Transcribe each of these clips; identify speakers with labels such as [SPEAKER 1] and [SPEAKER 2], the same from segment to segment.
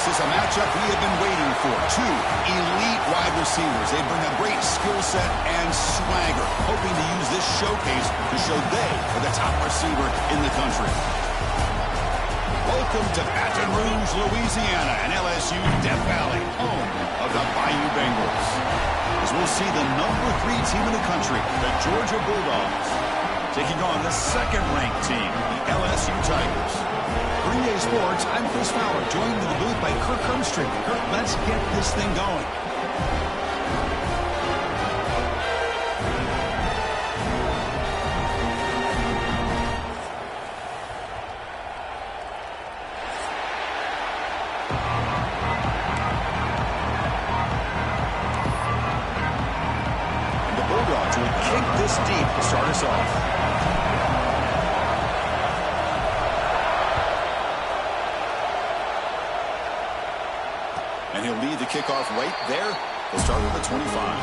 [SPEAKER 1] This is a matchup we have been waiting for. Two elite wide receivers. They bring a great skill set and swagger, hoping to use this showcase to show they are the top receiver in the country. Welcome to Baton Rouge, Louisiana, and LSU Death Valley, home of the Bayou Bengals. As we'll see the #3 team in the country, the Georgia Bulldogs, taking on the second-ranked team, the LSU Tigers. For EA Sports, I'm Chris Fowler, joined in the booth by Kirk Hermstreet. Kirk, let's get this thing going. And the Bulldogs will kick this deep to start us off. And he'll lead the kickoff right there. We'll start with the 25.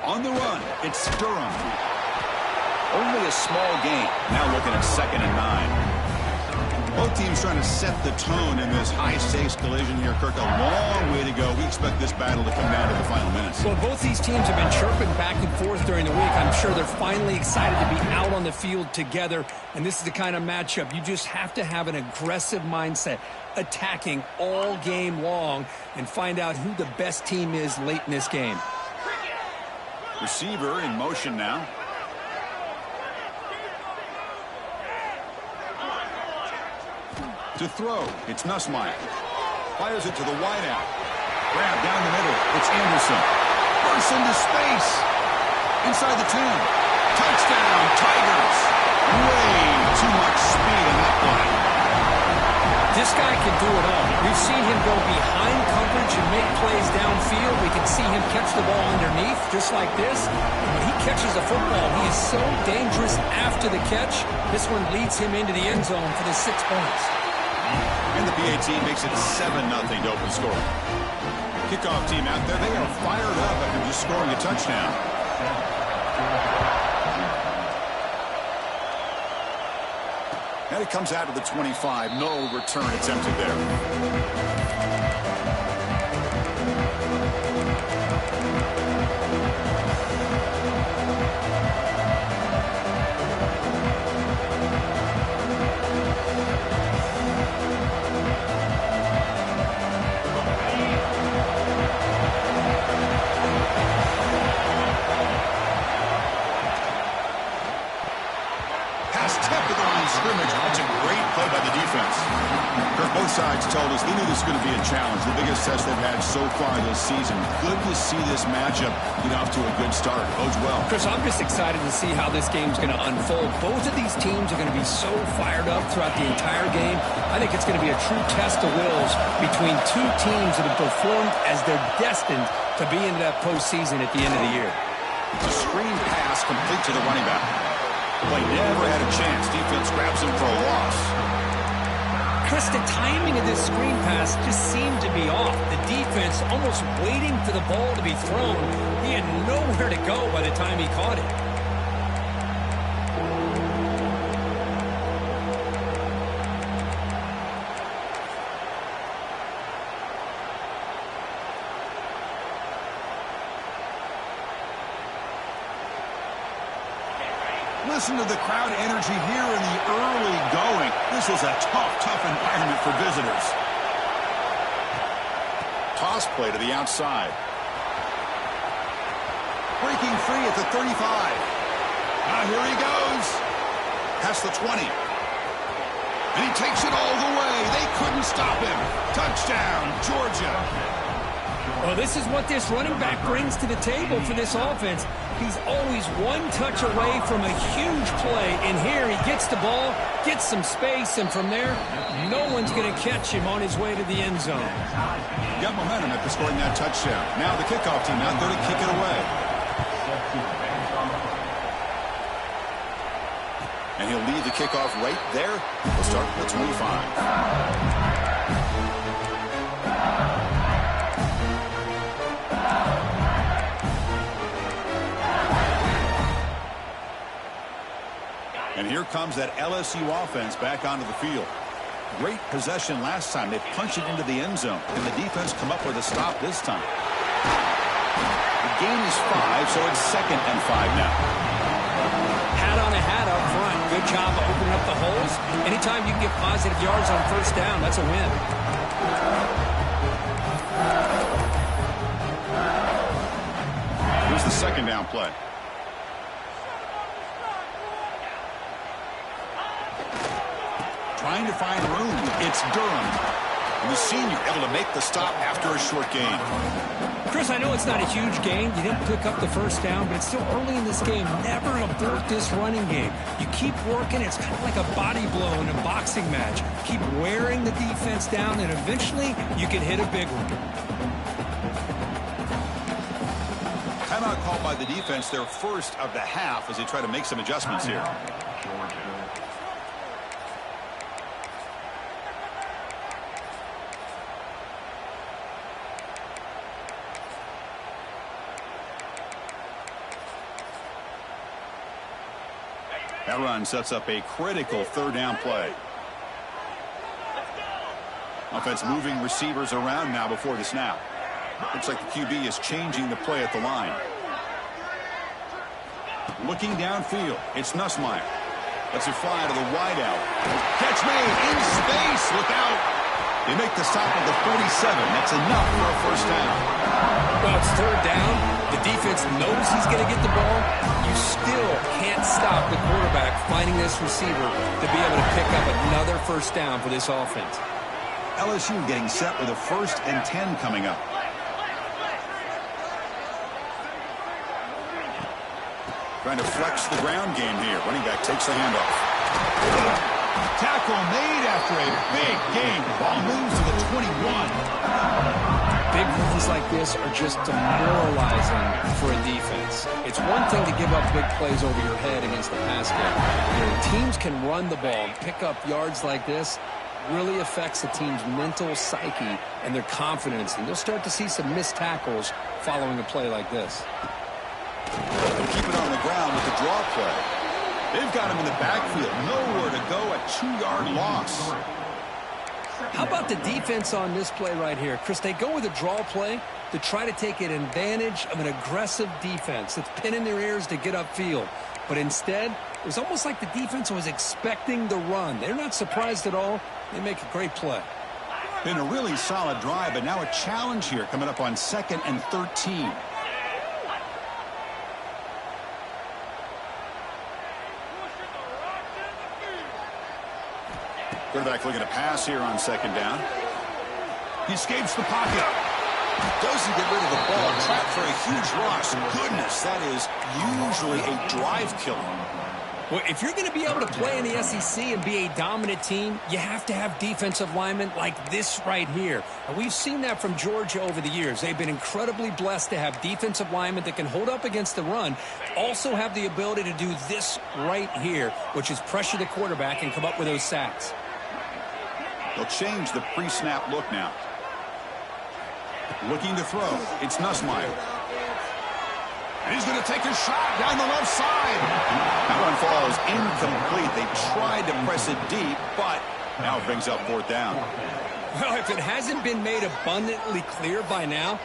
[SPEAKER 1] On the run, it's Durham. Only a small gain. Now looking at 2nd and 9. Both teams trying to set the tone in this high-stakes collision here. Kirk, a long way to go. We expect this battle to come down to the final minutes.
[SPEAKER 2] Well, both these teams have been chirping back and forth during the week. I'm sure they're finally excited to be out on the field together. And this is the kind of matchup you just have to have an aggressive mindset, attacking all game long, and find out who the best team is late in this game.
[SPEAKER 1] Receiver in motion now. To throw, it's Nussmeier. Fires it to the wideout. Grab down the middle, it's Anderson. Bursts into space. Inside the 10. Touchdown, Tigers. Way too much speed in that play.
[SPEAKER 2] This guy can do it all. We've seen him go behind coverage and make plays downfield. We can see him catch the ball underneath, just like this. And when he catches the football, he is so dangerous after the catch. This one leads him into the end zone for the 6 points.
[SPEAKER 1] And the PAT makes it 7-0 to open score. Kickoff team out there, they are fired up after just scoring a touchdown. And it comes out of the 25. No return attempted there. Scrimmage. That's a great play by the defense. Both sides told us they knew this was going to be a challenge, the biggest test they've had so far this season. Good to see this matchup get off to a good start. Bodes well.
[SPEAKER 2] Chris, I'm just excited to see how this game's going to unfold. Both of these teams are going to be so fired up throughout the entire game. I think it's going to be a true test of wills between two teams that have performed as they're destined to be into that postseason at the end of the year.
[SPEAKER 1] It's a screen pass complete to the running back. Play never had a chance. Defense grabs him for a loss.
[SPEAKER 2] Chris, the timing of this screen pass just seemed to be off. The defense almost waiting for the ball to be thrown. He had nowhere to go by the time he caught it.
[SPEAKER 1] Listen to the crowd energy here in the early going. This is a tough environment for visitors. Toss play to the outside. Breaking free at the 35. Now here he goes. Past the 20. And he takes it all the way. They couldn't stop him. Touchdown, Georgia.
[SPEAKER 2] Well, this is what this running back brings to the table for this offense. He's always one touch away from a huge play. And here he gets the ball, gets some space, and from there, no one's going to catch him on his way to the end zone.
[SPEAKER 1] Got momentum after scoring that touchdown. Now the kickoff team out there to kick it away. And he'll lead the kickoff right there. We'll start at the 25. And here comes that LSU offense back onto the field. Great possession last time. They punched it into the end zone. And the defense come up with a stop this time. The gain is 5, so it's 2nd and 5 now.
[SPEAKER 2] Hat on a hat up front. Good job of opening up the holes. Anytime you can get positive yards on first down, that's a win.
[SPEAKER 1] Here's the 2nd down play. Trying to find room. It's Durham. And the senior able to make the stop after a short gain.
[SPEAKER 2] Chris, I know it's not a huge gain. You didn't pick up the first down, but it's still early in this game. Never abort this running game. You keep working. It's kind of like a body blow in a boxing match. Keep wearing the defense down, and eventually you can hit a big one.
[SPEAKER 1] Timeout called by the defense, their first of the half, as they try to make some adjustments here. That run sets up a critical 3rd down play. Offense moving receivers around now before the snap. Looks like the QB is changing the play at the line. Looking downfield, it's Nussmeier. Lets it fly to the wideout. Catch made in space. Look out. They make the stop at the 47. That's enough for a first down.
[SPEAKER 2] Well, it's 3rd down. The defense knows he's going to get the ball. You still can't stop the quarterback finding this receiver to be able to pick up another first down for this offense.
[SPEAKER 1] LSU getting set with a 1st and 10 coming up. Trying to flex the ground game here. Running back takes the handoff. Tackle made after a big gain. Ball moves to the 21.
[SPEAKER 2] Big runs like this are just demoralizing for a defense. It's one thing to give up big plays over your head against the pass game. You know, teams can run the ball and pick up yards like this. Really affects the team's mental psyche and their confidence. And you'll start to see some missed tackles following a play like this.
[SPEAKER 1] They'll keep it on the ground with the draw play. They've got him in the backfield. Nowhere to go. A 2-yard loss.
[SPEAKER 2] How about the defense on this play right here? Chris, they go with a draw play to try to take an advantage of an aggressive defense that's pinning their ears to get upfield. But instead, it was almost like the defense was expecting the run. They're not surprised at all. They make a great play.
[SPEAKER 1] Been a really solid drive, but now a challenge here coming up on 2nd and 13. Quarterback looking to pass here on 2nd down. He escapes the pocket. Doesn't get rid of the ball. Trapped for a huge loss. Goodness, that is usually a drive killer.
[SPEAKER 2] Well, if you're going to be able to play in the SEC and be a dominant team, you have to have defensive linemen like this right here. And we've seen that from Georgia over the years. They've been incredibly blessed to have defensive linemen that can hold up against the run, also have the ability to do this right here, which is pressure the quarterback and come up with those sacks.
[SPEAKER 1] They'll change the pre-snap look now. Looking to throw. It's Nussmeier. And he's going to take a shot down the left side. That one falls incomplete. They tried to press it deep, but now it brings up 4th down.
[SPEAKER 2] Well, if it hasn't been made abundantly clear by now,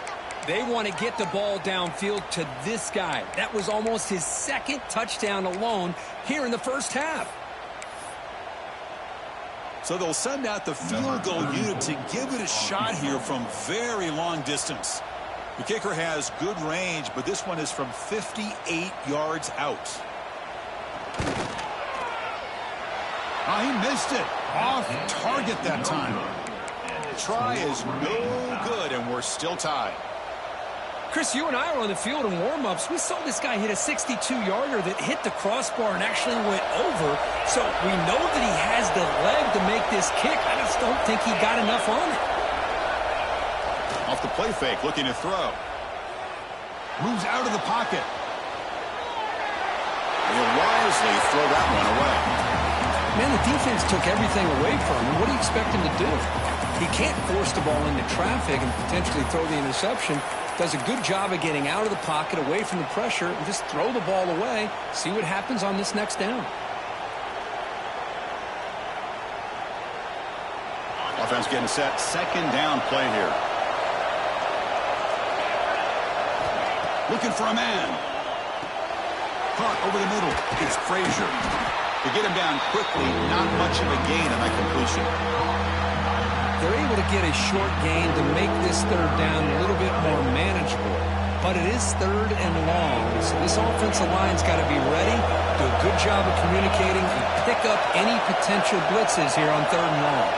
[SPEAKER 2] they want to get the ball downfield to this guy. That was almost his 2nd touchdown alone here in the first half.
[SPEAKER 1] So they'll send out the field goal unit to give it a shot here from very long distance. The kicker has good range, but this one is from 58 yards out. Oh, he missed it. Off target that time. Try is no good, and we're still tied.
[SPEAKER 2] Chris, you and I were on the field in warm-ups. We saw this guy hit a 62-yarder that hit the crossbar and actually went over. So we know that he has the leg to make this kick. I just don't think he got enough on it.
[SPEAKER 1] Off the play fake, looking to throw. Moves out of the pocket. He'll wisely throw that one away.
[SPEAKER 2] Man, the defense took everything away from him. What do you expect him to do? He can't force the ball into traffic and potentially throw the interception. Does a good job of getting out of the pocket, away from the pressure, and just throw the ball away. See what happens on this next down.
[SPEAKER 1] Offense getting set. Second down play here. Looking for a man. Caught over the middle. It's Frazier. To get him down quickly, not much of a gain on that completion.
[SPEAKER 2] They're able to get a short gain to make this third down a little bit more manageable. But it is third and long, so this offensive line's got to be ready, do a good job of communicating, and pick up any potential blitzes here on third and long.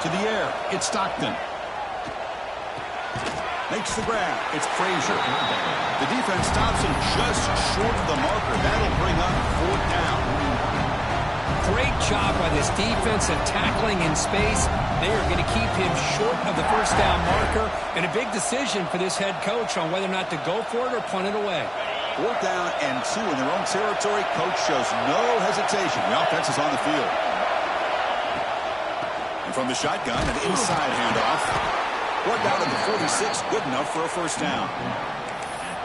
[SPEAKER 1] To the air, it's Stockton. Makes the grab. It's Frazier. The defense stops him just short of the marker. That'll bring up fourth down.
[SPEAKER 2] Great job by this defense of tackling in space. They are going to keep him short of the first down marker. And a big decision for this head coach on whether or not to go for it or punt it away.
[SPEAKER 1] Fourth down and 2 in their own territory. Coach shows no hesitation. The offense is on the field. And from the shotgun, an inside handoff. Brought down to the 46, good enough for a first down.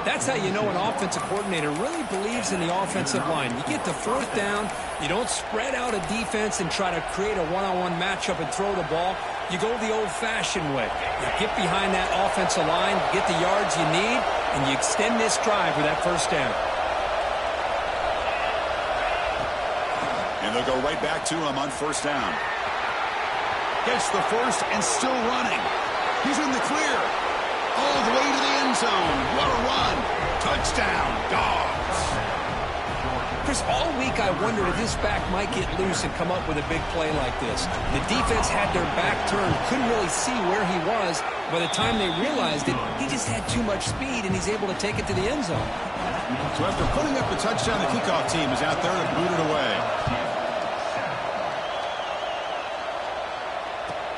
[SPEAKER 2] That's how you know an offensive coordinator really believes in the offensive line. You get to fourth down, you don't spread out a defense and try to create a one-on-one matchup and throw the ball. You go the old-fashioned way. You get behind that offensive line, get the yards you need, and you extend this drive with that first down.
[SPEAKER 1] And they'll go right back to him on first down. Gets the first and still running. He's in the clear. All the way to the end zone. What a run. Touchdown, Dogs.
[SPEAKER 2] Chris, all week I wondered if this back might get loose and come up with a big play like this. The defense had their back turned, couldn't really see where he was. By the time they realized it, he just had too much speed, and he's able to take it to the end zone.
[SPEAKER 1] So after putting up the touchdown, the kickoff team is out there to boot it away.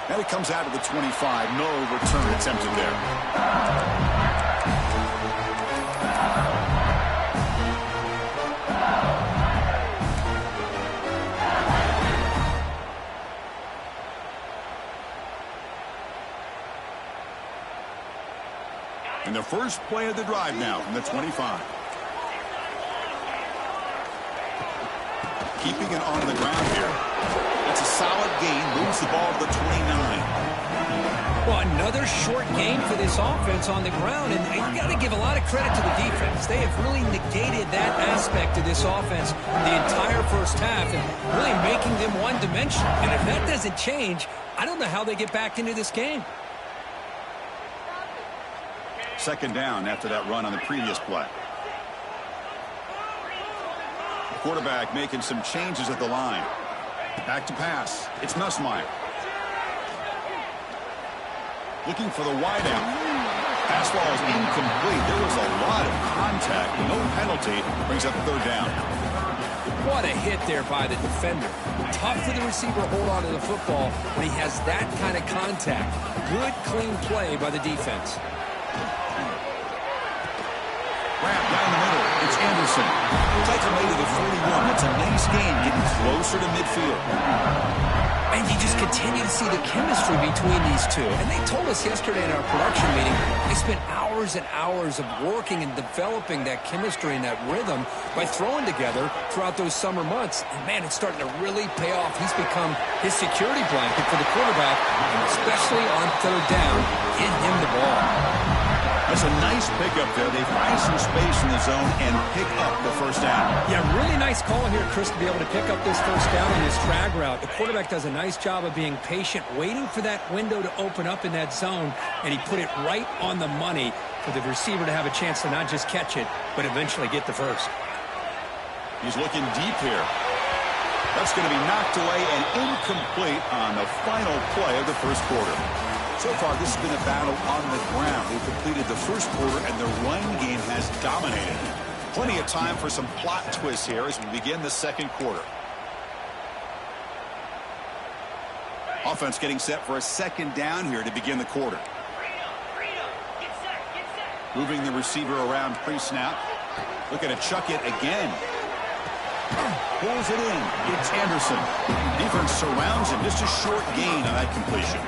[SPEAKER 1] Now he comes out of the 25. No return attempted there. And the first play of the drive now from the 25. Keeping it on the ground here. It's a solid gain, moves the ball to the 29.
[SPEAKER 2] Well, another short gain for this offense on the ground, and you got to give a lot of credit to the defense. They have really negated that aspect of this offense the entire first half and really making them one-dimensional. And if that doesn't change, I don't know how they get back into this game.
[SPEAKER 1] Second down after that run on the previous play. The quarterback making some changes at the line. Back to pass. It's Nussmeier. Looking for the wideout. Pass ball is incomplete. There was a lot of contact. No penalty. Brings up third down.
[SPEAKER 2] What a hit there by the defender. Tough for the receiver to hold on to the football when he has that kind of contact. Good, clean play by the defense.
[SPEAKER 1] Wrap down the middle. It's Anderson. Takes him to the 41. That's a nice gain, getting closer to midfield.
[SPEAKER 2] And you just continue to see the chemistry between these two. And they told us yesterday in our production meeting, they spent hours and hours of working and developing that chemistry and that rhythm by throwing together throughout those summer months. And, man, it's starting to really pay off. He's become his security blanket for the quarterback, and especially on third down, get him the ball.
[SPEAKER 1] That's a nice pickup there. They find some space in the zone and pick up the first down.
[SPEAKER 2] Yeah, really nice call here, Chris, to be able to pick up this first down on this drag route. The quarterback does a nice job of being patient, waiting for that window to open up in that zone, and he put it right on the money for the receiver to have a chance to not just catch it, but eventually get the first.
[SPEAKER 1] He's looking deep here. That's going to be knocked away and incomplete on the final play of the first quarter. So far, this has been a battle on the ground. They've completed the first quarter, and the run game has dominated. Plenty of time for some plot twists here as we begin the second quarter. Offense getting set for a second down here to begin the quarter. Moving the receiver around pre-snap. Looking to chuck it again. Pulls it in. It's Anderson. Defense surrounds him. Just a short gain on that completion.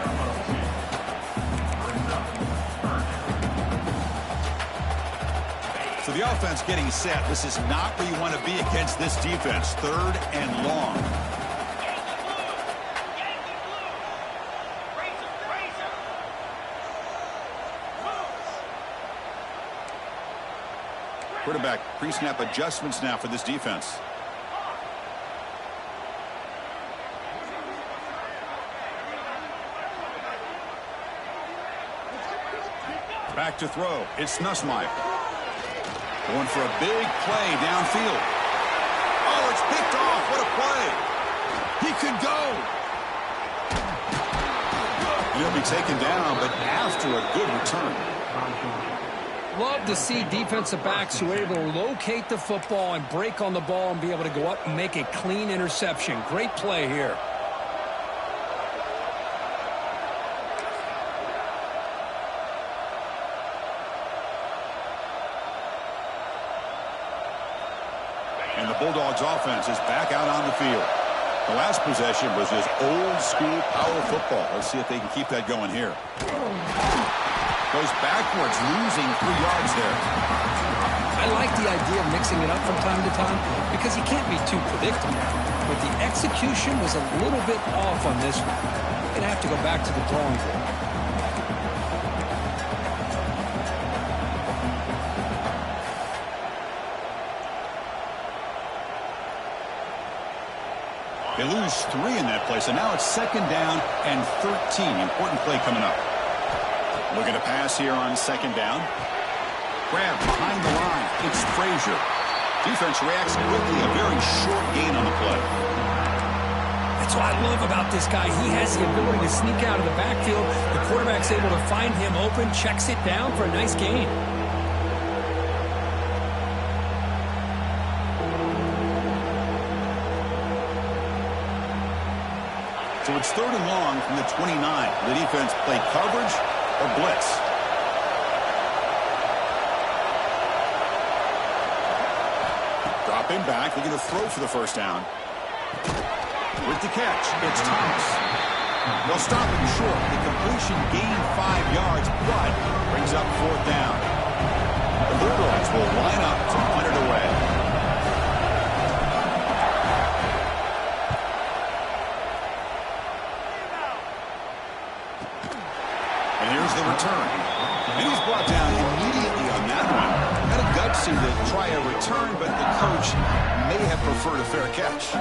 [SPEAKER 1] So the offense getting set. This is not where you want to be against this defense. 3rd and long. Quarterback pre-snap adjustments now for this defense. Back to throw. It's Nussmeier. Going for a big play downfield. Oh, it's picked off. What a play. He could go. He'll be taken down, but after a good return.
[SPEAKER 2] Love to see defensive backs who are able to locate the football and break on the ball and be able to go up and make a clean interception. Great play here.
[SPEAKER 1] And the Bulldogs offense is back out on the field. The last possession was just old school power football. Let's see if they can keep that going here. Goes backwards, losing 3 yards there.
[SPEAKER 2] I like the idea of mixing it up from time to time because you can't be too predictable. But the execution was a little bit off on this one. You're going to have to go back to the drawing board.
[SPEAKER 1] They lose 3 in that play, so now it's 2nd down and 13. Important play coming up. Looking to pass here on 2nd down. Grab behind the line. It's Frazier. Defense reacts quickly. A very short gain on the play.
[SPEAKER 2] That's what I love about this guy. He has the ability to sneak out of the backfield. The quarterback's able to find him open, checks it down for a nice gain.
[SPEAKER 1] So it's 3rd and long from the 29. The defense play coverage or blitz. Dropping back, looking to throw for the first down. With the catch, it's Thomas. They'll stop him short. The completion gained 5 yards, but brings up 4th down. The Bulldogs will line up to punt it away. And here's the return. And he's brought down immediately on that one. Had a gutsy to try a return, but the coach may have preferred a fair catch.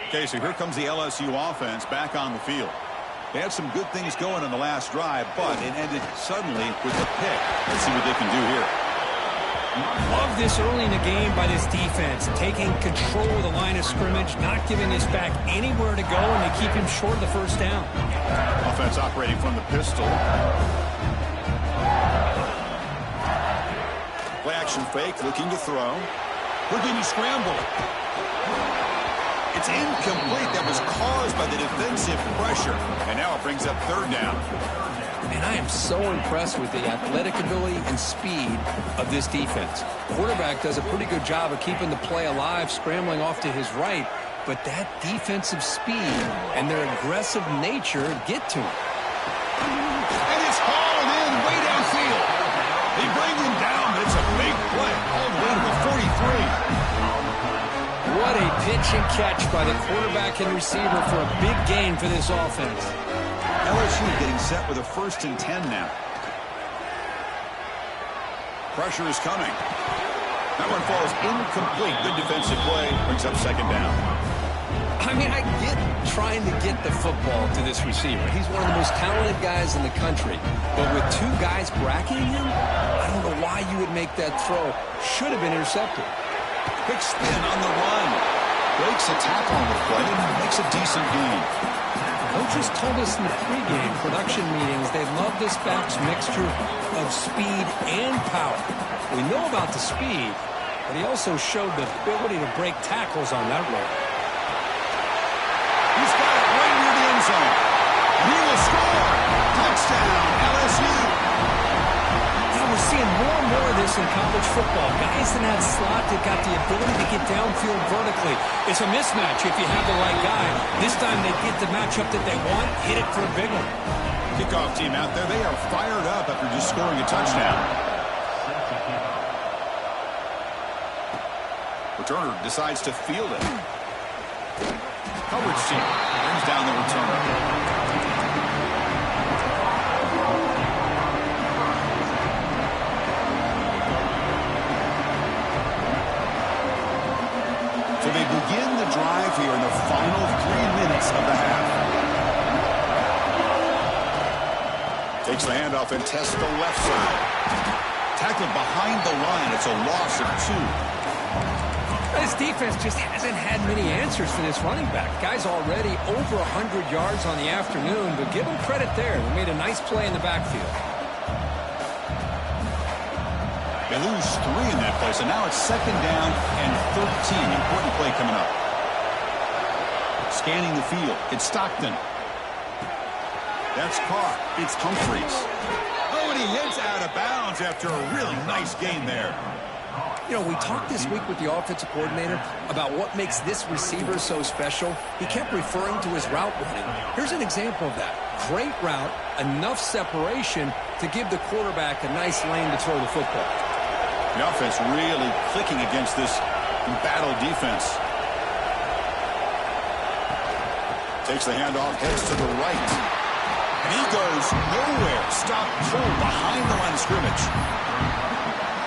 [SPEAKER 1] Okay, so here comes the LSU offense back on the field. They had some good things going on the last drive, but it ended suddenly with a pick. Let's see what they can do here.
[SPEAKER 2] Love this early in the game by this defense, taking control of the line of scrimmage, not giving this back anywhere to go, and they keep him short of the first down.
[SPEAKER 1] Offense operating from the pistol. Play action fake, looking to throw. Looking to scramble. It's incomplete. That was caused by the defensive pressure. And now it brings up 3rd down.
[SPEAKER 2] And I am so impressed with the athletic ability and speed of this defense. Quarterback does a pretty good job of keeping the play alive, scrambling off to his right. But that defensive speed and their aggressive nature get to him.
[SPEAKER 1] And it's hauled in way downfield. They bring him down, but it's a big play all the way to the 43.
[SPEAKER 2] What a pitch and catch by the quarterback and receiver for a big gain for this offense.
[SPEAKER 1] LSU getting set with a 1st and 10 now. Pressure is coming. That one falls incomplete. Good defensive play. Brings up 2nd down.
[SPEAKER 2] I mean, I get trying to get the football to this receiver. He's one of the most talented guys in the country. But with two guys bracketing him, I don't know why you would make that throw. Should have been intercepted.
[SPEAKER 1] Quick spin on the run. Breaks a tackle on the play and makes a decent gain.
[SPEAKER 2] Coaches told us in the pregame production meetings they love this back's mixture of speed and power. We know about the speed, but he also showed the ability to break tackles on that run.
[SPEAKER 1] He's got it right near the end zone. And he will score. Touchdown, LSU.
[SPEAKER 2] Yeah, we're seeing more and more of this in college football. Guys in that slot that got the ability to get downfield vertically. It's a mismatch if you have the right guy. This time they get the matchup that they want, hit it for a big one.
[SPEAKER 1] Kickoff team out there, they are fired up after just scoring a touchdown. Returner decides to field it. Coverage team brings down the returner. So they begin the drive here in the final 3 minutes of the half. Takes the handoff and tests the left side. Tackled behind the line. It's a loss of 2.
[SPEAKER 2] This defense just hasn't had many answers for this running back. Guy's already over 100 yards on the afternoon, but give him credit there. They made a nice play in the backfield.
[SPEAKER 1] They lose 3 in that play, so now it's 2nd down and 13. Important play coming up. Scanning the field. It's Stockton. That's caught. It's Humphreys. Oh, and he hits out of bounds after a really nice gain there.
[SPEAKER 2] You know, we talked this week with the offensive coordinator about what makes this receiver so special. He kept referring to his route running. Here's an example of that. Great route, enough separation to give the quarterback a nice lane to throw the football.
[SPEAKER 1] The offense really clicking against this embattled defense. Takes the handoff, heads to the right. And he goes nowhere. Stop cold behind the line of scrimmage.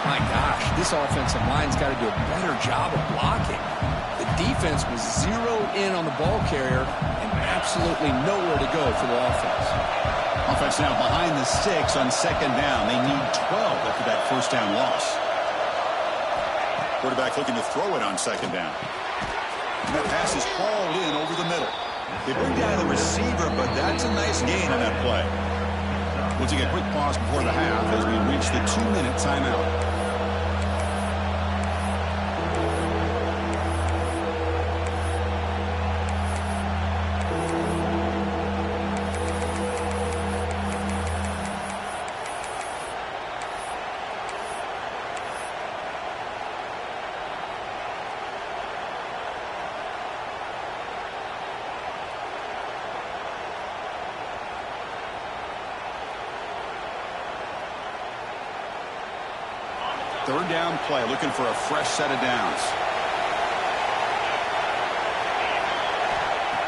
[SPEAKER 2] My gosh, this offensive line's got to do a better job of blocking. The defense was zeroed in on the ball carrier and absolutely nowhere to go for the offense.
[SPEAKER 1] Offense now behind the 6 on 2nd down. They need 12 after that 1st down loss. Quarterback looking to throw it on 2nd down. And that pass is hauled in over the middle. They bring down the receiver, but that's a nice gain on that play. We'll take a quick pause before the half as we reach the 2-minute timeout. Third down play, looking for a fresh set of downs.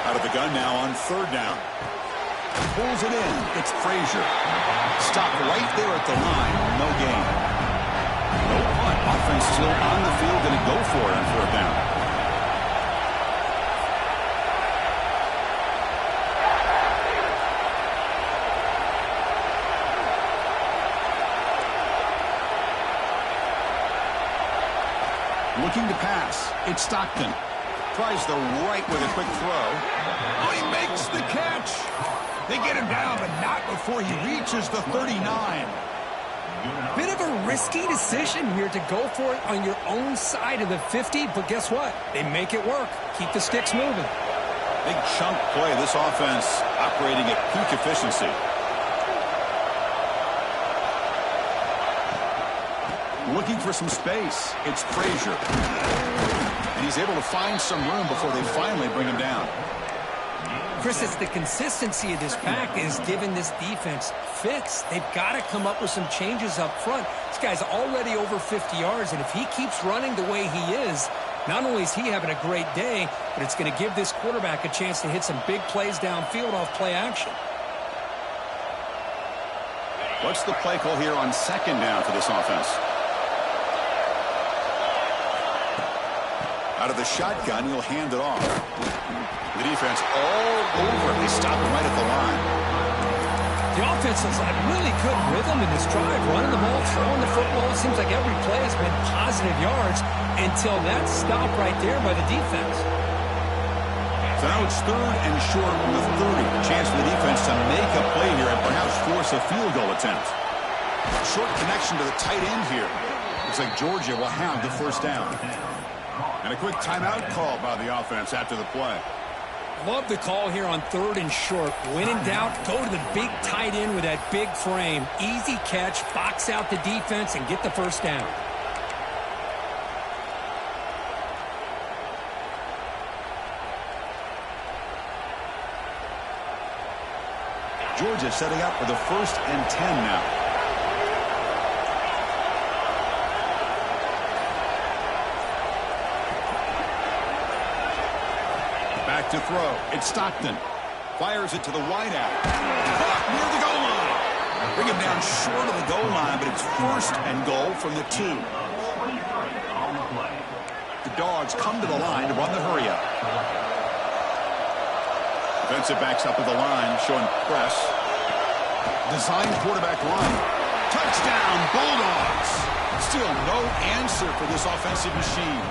[SPEAKER 1] Out of the gun now on 3rd down. Pulls it in. It's Frazier. Stopped right there at the line. No gain. No punt. Offense still on the field. Going to go for it on 4th down. Looking to pass. It's Stockton. Tries the right with a quick throw. Oh, he makes the catch. They get him down, but not before he reaches the 39.
[SPEAKER 2] Bit of a risky decision here to go for it on your own side of the 50, but guess what? They make it work. Keep the sticks moving.
[SPEAKER 1] Big chunk play. This offense operating at peak efficiency. Looking for some space. It's Frazier. And he's able to find some room before they finally bring him down.
[SPEAKER 2] Chris, it's the consistency of this pack is giving this defense fits. They've got to come up with some changes up front. This guy's already over 50 yards, and if he keeps running the way he is, not only is he having a great day, but it's going to give this quarterback a chance to hit some big plays downfield off play action.
[SPEAKER 1] What's the play call here on 2nd down for this offense? Out of the shotgun, he'll hand it off. The defense all over. They stop him right at the line.
[SPEAKER 2] The offense has had really good rhythm in this drive, running the ball, throwing the football. It seems like every play has been positive yards until that stop right there by the defense.
[SPEAKER 1] So now it's 3rd and short from the 30. Chance for the defense to make a play here and perhaps force a field goal attempt. Short connection to the tight end here. Looks like Georgia will have the first down. And a quick timeout call by the offense after the play.
[SPEAKER 2] Love the call here on 3rd and short. When in doubt, go to the big tight end with that big frame. Easy catch, box out the defense, and get the first down.
[SPEAKER 1] Georgia setting up for the 1st and 10 now. Back to throw. It's Stockton. Fires it to the wideout. Caught near the goal line. Bring him down short of the goal line, but it's 1st and goal from the 2. The Dogs come to the line to run the hurry up. Defensive backs up at the line, showing press. Design quarterback run. Touchdown, Bulldogs. Still no answer for this offensive machine.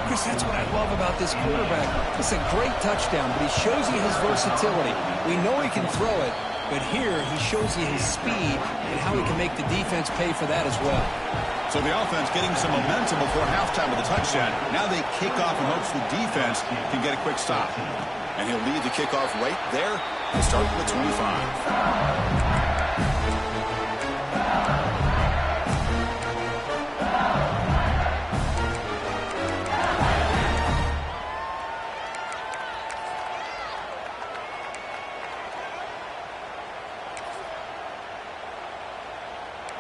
[SPEAKER 2] Chris, that's what I love about this quarterback. It's a great touchdown, but he shows you his versatility. We know he can throw it, but here he shows you his speed and how he can make the defense pay for that as well.
[SPEAKER 1] So the offense getting some momentum before halftime with the touchdown. Now they kick off in hopes the defense can get a quick stop. And he'll lead the kickoff right there and start from the 25.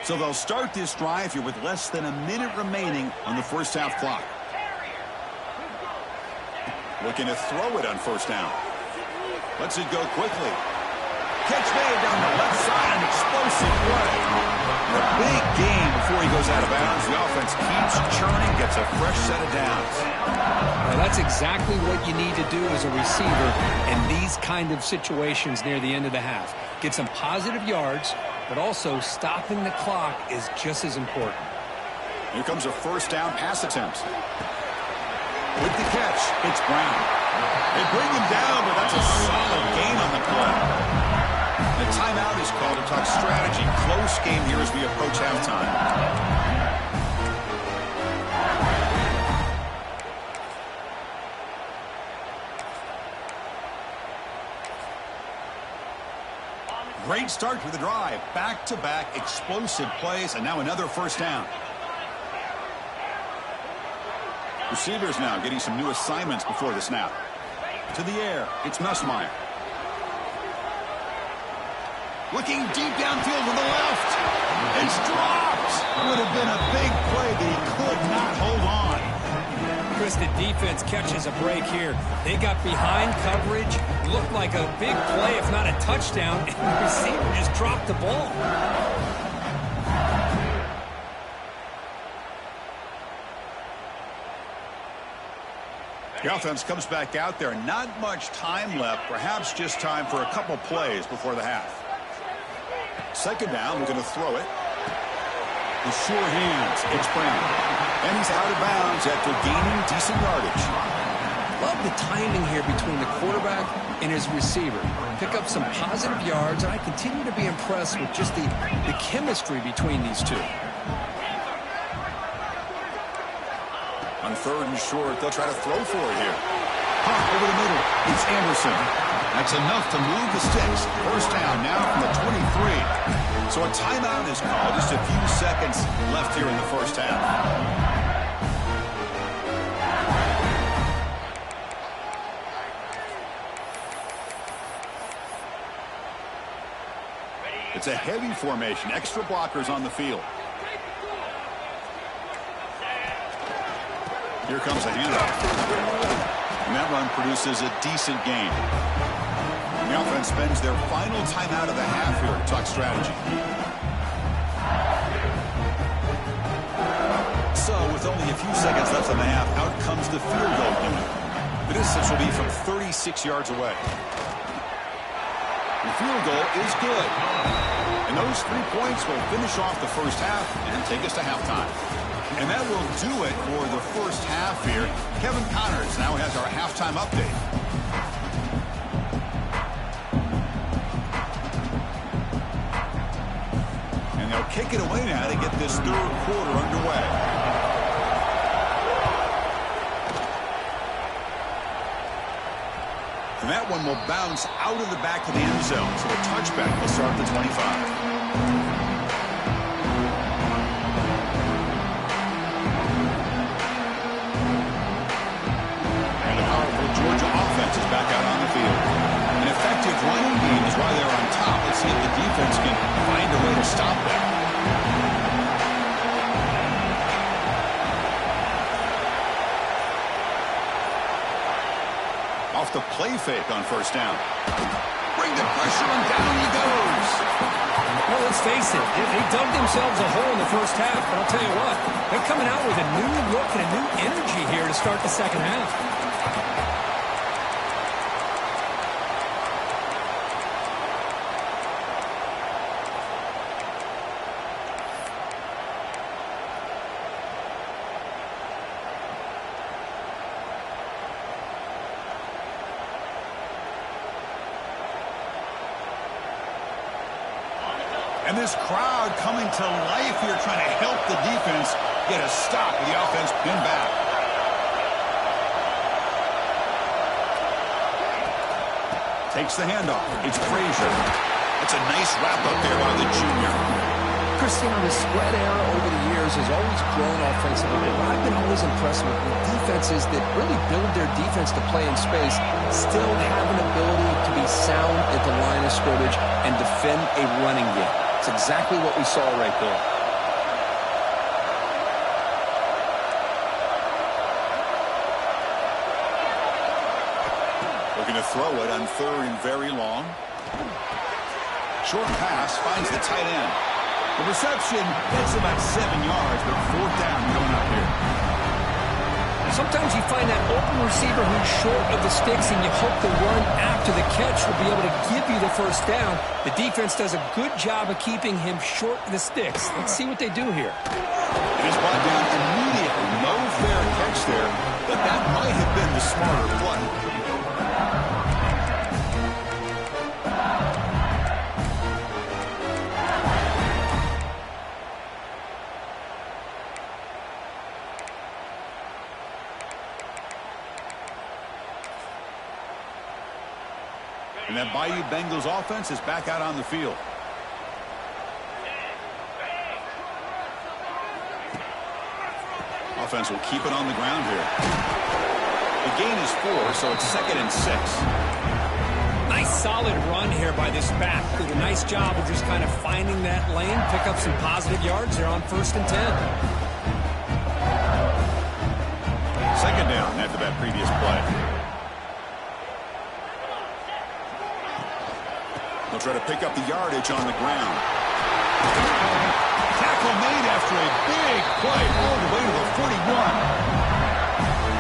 [SPEAKER 1] So they'll start this drive here with less than a minute remaining on the first half clock. Looking to throw it on 1st down. Lets it go quickly. Catch made down the left side, an explosive play. A big gain before he goes out of bounds. The offense keeps churning, gets a fresh set of downs.
[SPEAKER 2] Well, that's exactly what you need to do as a receiver in these kind of situations near the end of the half. Get some positive yards, but also stopping the clock is just as important.
[SPEAKER 1] Here comes a 1st down pass attempt. With the catch, it's Brown. They bring him down, but that's a solid gain on the play. The timeout is called to talk strategy. Close game here as we approach halftime. Great start to the drive. Back-to-back explosive plays, and now another 1st down. Receivers now getting some new assignments before the snap. To the air, it's Nussmeier. Looking deep downfield to the left. It's dropped. Would have been a big play, but he could not hold on.
[SPEAKER 2] Chris, the defense catches a break here. They got behind coverage, looked like a big play, if not a touchdown, and the receiver just dropped the ball.
[SPEAKER 1] The offense comes back out there. Not much time left. Perhaps just time for a couple plays before the half. 2nd down. We're going to throw it. The sure hands. It's Brown. And he's out of bounds after gaining decent yardage.
[SPEAKER 2] Love the timing here between the quarterback and his receiver. Pick up some positive yards, and I continue to be impressed with just the chemistry between these two.
[SPEAKER 1] On 3rd and short, they'll try to throw for it here. Pop over the middle. It's Anderson. That's enough to move the sticks. 1st down now from the 23. So a timeout is called. Just a few seconds left here in the first half. It's a heavy formation. Extra blockers on the field. Here comes a handoff. And that run produces a decent gain. And the offense spends their final timeout of the half here to talk strategy. So with only a few seconds left in the half, out comes the field goal unit. The distance will be from 36 yards away. The field goal is good. And those 3 points will finish off the first half and take us to halftime. And that will do it for the first half here. Kevin Connors now has our halftime update. And they'll kick it away now to get this third quarter underway. And that one will bounce out of the back of the end zone, so the touchback will start at the 25. And the powerful Georgia offense is back out on the field. An effective running game is why they're on top. Let's see if the defense can find a way to stop that. Off the play fake on first down. Bring the pressure and down he goes.
[SPEAKER 2] Well, let's face it. They dug themselves a hole in the first half. But I'll tell you what, they're coming out with a new look and a new energy here to start the second half.
[SPEAKER 1] And this crowd coming to life here, trying to help the defense get a stop with the offense pinned back. Takes the handoff. It's Frazier. That's a nice wrap-up there by the junior.
[SPEAKER 3] Christian, the spread era over the years has always grown offensively. But I've been always impressed with defenses that really build their defense to play in space, still have an ability to be sound at the line of scrimmage and defend a running game. It's exactly what we saw right there.
[SPEAKER 1] Looking to throw it on third and very long. Short pass finds the tight end. The reception gets about 7 yards, but fourth down coming up here.
[SPEAKER 2] Sometimes you find that open receiver who's short of the sticks, and you hope the run after the catch will be able to give you the first down. The defense does a good job of keeping him short of the sticks. Let's see what they do here.
[SPEAKER 1] It is brought down immediately. No fair catch there, but that might have been the smarter play. And that Bayou Bengals offense is back out on the field. Offense will keep it on the ground here. The gain is 4, so it's 2nd and 6.
[SPEAKER 2] Nice solid run here by this back. Did a nice job of just kind of finding that lane, pick up some positive yards. They're on 1st and 10.
[SPEAKER 1] 2nd down after that previous play. They'll try to pick up the yardage on the ground. Tackle made after a big play all the way to the 41.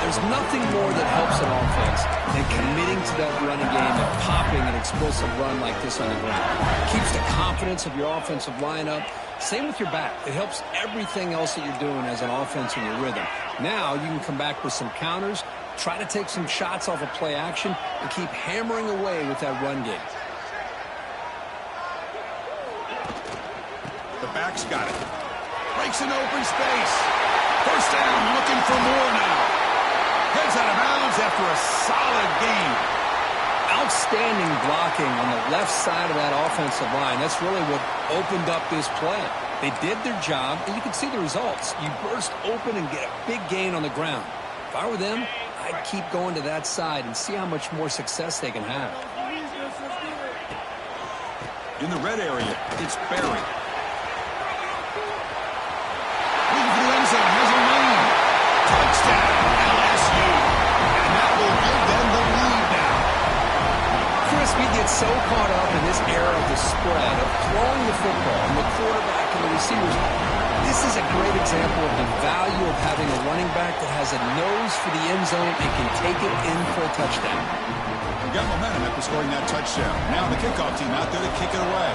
[SPEAKER 2] There's nothing more that helps an offense than committing to that running game and popping an explosive run like this on the ground. It keeps the confidence of your offensive lineup. Same with your back. It helps everything else that you're doing as an offense in your rhythm. Now you can come back with some counters, try to take some shots off of play action, and keep hammering away with that run game.
[SPEAKER 1] The back's got it. Breaks an open space. First down, looking for more now. Heads out of bounds after a solid gain.
[SPEAKER 2] Outstanding blocking on the left side of that offensive line. That's really what opened up this play. They did their job, and you can see the results. You burst open and get a big gain on the ground. If I were them, I'd keep going to that side and see how much more success they can have.
[SPEAKER 1] In the red area, it's Barry. Has a lane. Touchdown, LSU. And that will give them the lead now.
[SPEAKER 2] Chris, we get so caught up in this era of the spread, of throwing the football, and the quarterback and the receivers
[SPEAKER 3] This is a great example of the value of having a running back that has a nose for the end zone and can take it in for a touchdown.
[SPEAKER 1] We got momentum after scoring that touchdown. Now the kickoff team out there to kick it away.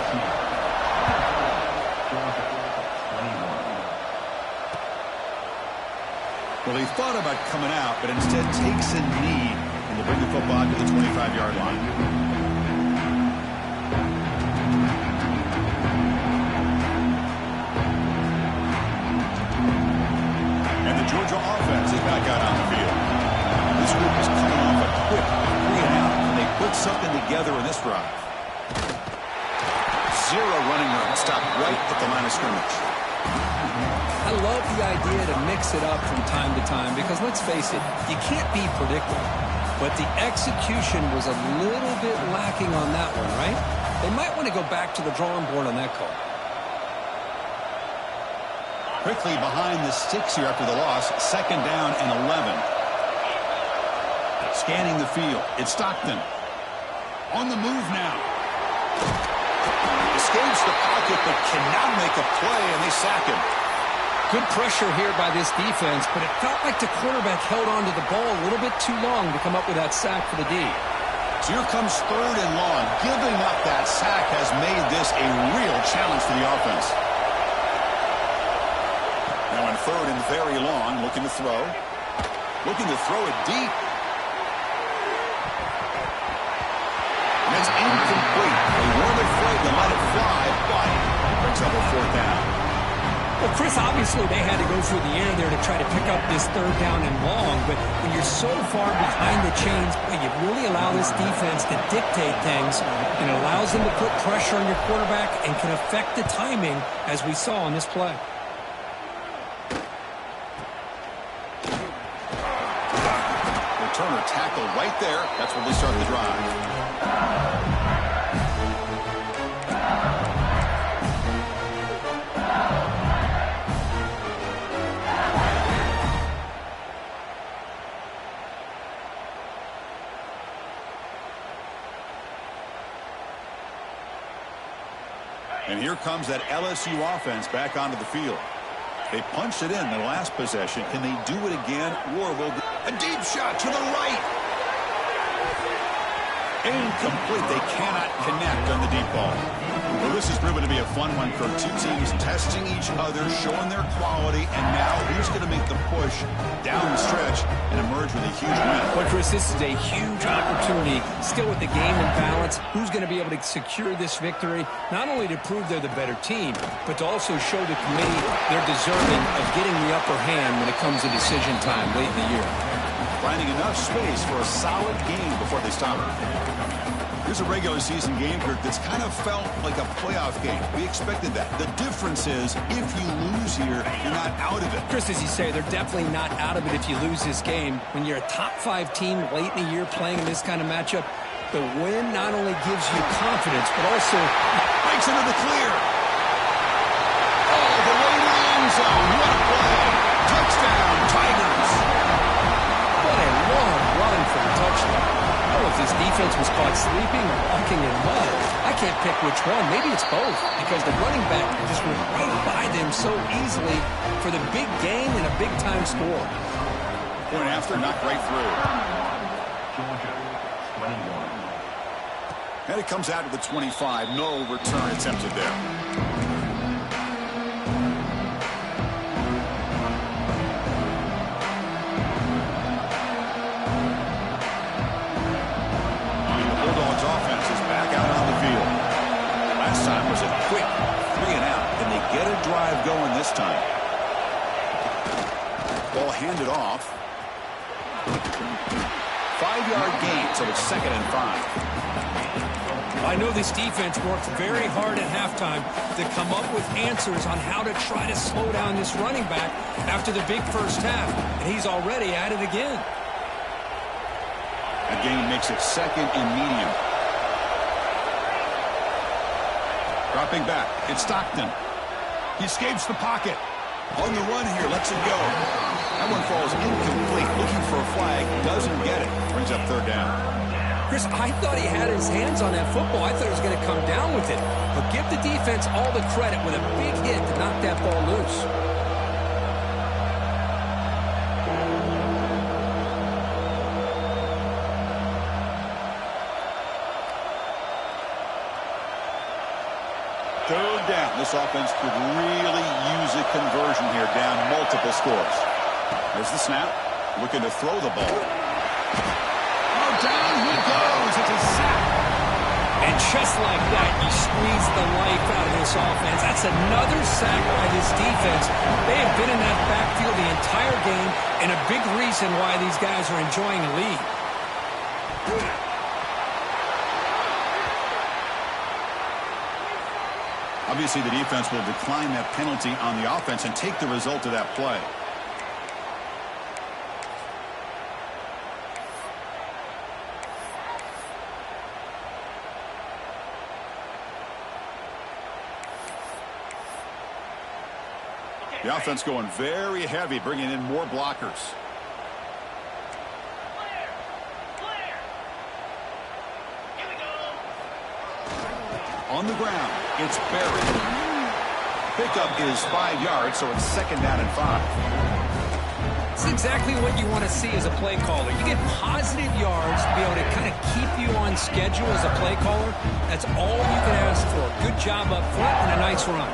[SPEAKER 1] Well, he thought about coming out, but instead takes a knee and will bring the football to the 25-yard line. And the Georgia offense is back out on the field. This group is coming off a quick 3-and-out, and they put something together in this drive. Zero running room, stopped right at the line of scrimmage.
[SPEAKER 3] I love the idea to mix it up from time to time because, let's face it, you can't be predictable. But the execution was a little bit lacking on that one, right? They might want to go back to the drawing board on that call.
[SPEAKER 1] Quickly behind the sticks here after the loss, 2nd down and 11. Scanning the field, it's Stockton. On the move now. Escapes the pocket but cannot make a play, and they sack him.
[SPEAKER 3] Good pressure here by this defense, but it felt like the quarterback held on to the ball a little bit too long to come up with that sack for the D.
[SPEAKER 1] So here comes 3rd and long. Giving up that sack has made this a real challenge for the offense. Now on 3rd and very long, looking to throw. Looking to throw it deep. And it's incomplete. They weren't afraid to let it fly, but it brings up a 4th down.
[SPEAKER 2] Well, Chris, obviously they had to go through the air there to try to pick up this 3rd down and long, but when you're so far behind the chains, you really allow this defense to dictate things, and it allows them to put pressure on your quarterback and can affect the timing, as we saw on this play.
[SPEAKER 1] Returner tackled right there. That's where they start the drive. And here comes that LSU offense back onto the field. They punched it in the last possession. Can they do it again? Or will a deep shot to the right. Incomplete. They cannot connect on the deep ball. Well, this has proven to be a fun one for two teams testing each other, showing their quality, and now who's going to make the push down the stretch and emerge with a huge win.
[SPEAKER 3] But, Chris, this is a huge opportunity. Still with the game in balance, who's going to be able to secure this victory, not only to prove they're the better team, but to also show the committee they're deserving of getting the upper hand when it comes to decision time late in the year.
[SPEAKER 1] Finding enough space for a solid game before they stop it. Here's a regular season game, Kirk, that's kind of felt like a playoff game. We expected that. The difference is, if you lose here, you're not out of it.
[SPEAKER 3] Chris, as you say, they're definitely not out of it if you lose this game. When you're a top-5 team late in the year playing in this kind of matchup, the win not only gives you confidence, but also
[SPEAKER 1] breaks into the clear. Oh, the way to the end zone. What a play. Touchdown, Tigers.
[SPEAKER 3] What a long run for the touchdown. I don't know if this defense was caught sleeping or walking in mud. I can't pick which one. Maybe it's both, because the running back just went right by them so easily for the big gain and a big-time score.
[SPEAKER 1] Point after, knocked right through. And it comes out to the 25. No return attempted there. Was a quick 3-and-out, and they get a drive going this time. Ball handed off. 5-yard gain, so it's 2nd and 5.
[SPEAKER 2] I know this defense worked very hard at halftime to come up with answers on how to try to slow down this running back after the big first half, and he's already at it again.
[SPEAKER 1] That gain makes it 2nd and medium. Dropping back, it's Stockton. He escapes the pocket. On the run here, lets it go. That one falls incomplete. Looking for a flag, doesn't get it. Brings up 3rd down.
[SPEAKER 2] Chris, I thought he had his hands on that football. I thought he was going to come down with it. But give the defense all the credit with a big hit to knock that ball loose.
[SPEAKER 1] Third down. This offense could really use a conversion here, down multiple scores. There's the snap. Looking to throw the ball. Oh, down he goes. It's a sack.
[SPEAKER 2] And just like that, you squeeze the life out of this offense. That's another sack by this defense. They have been in that backfield the entire game, and a big reason why these guys are enjoying the lead.
[SPEAKER 1] Obviously, the defense will decline that penalty on the offense and take the result of that play. The offense going very heavy, bringing in more blockers. On the ground, it's buried. Pickup is 5 yards, so it's 2nd down and 5.
[SPEAKER 2] It's exactly what you want to see as a play caller. You get positive yards to be able to kind of keep you on schedule as a play caller. That's all you can ask for. Good job up front and a nice run.